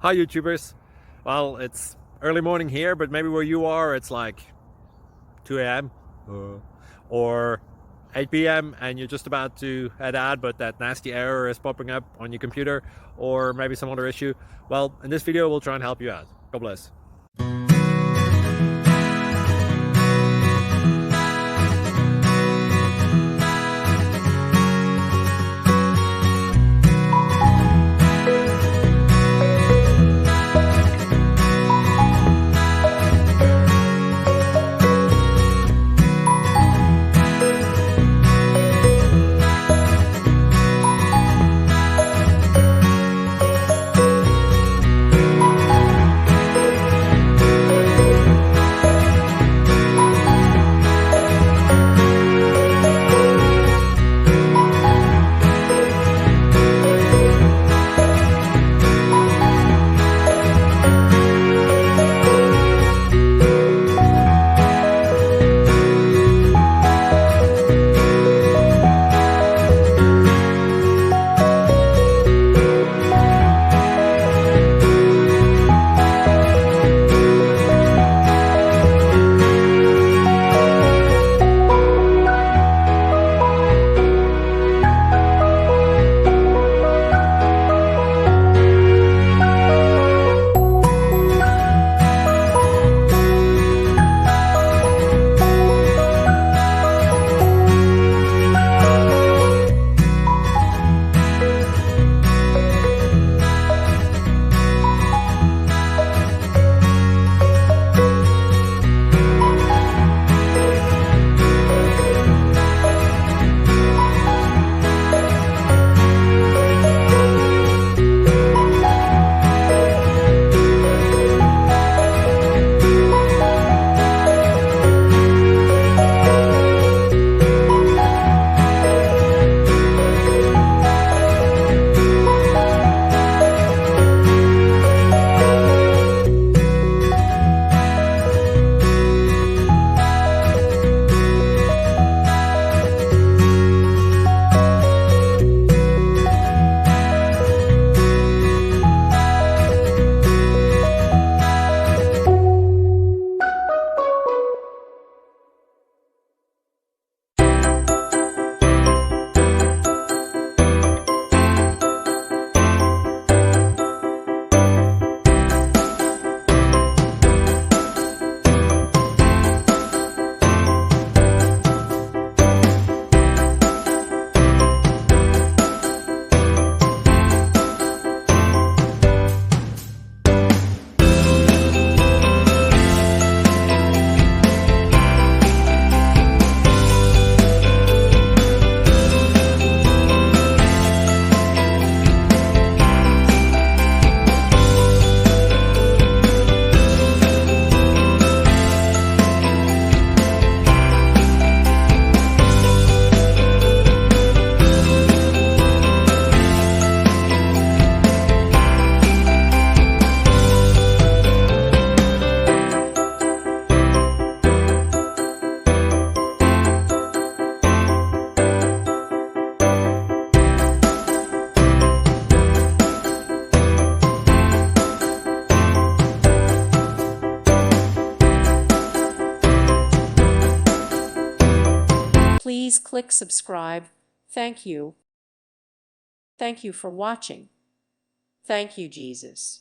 Hi YouTubers. Well, it's early morning here, but maybe where you are it's like 2 a.m. or 8 p.m. and you're just about to head out, but that nasty error is popping up on your computer, or maybe some other issue. Well, in this video we'll try and help you out. God bless. Please click subscribe. Thank you. Thank you for watching. Thank you, Jesus.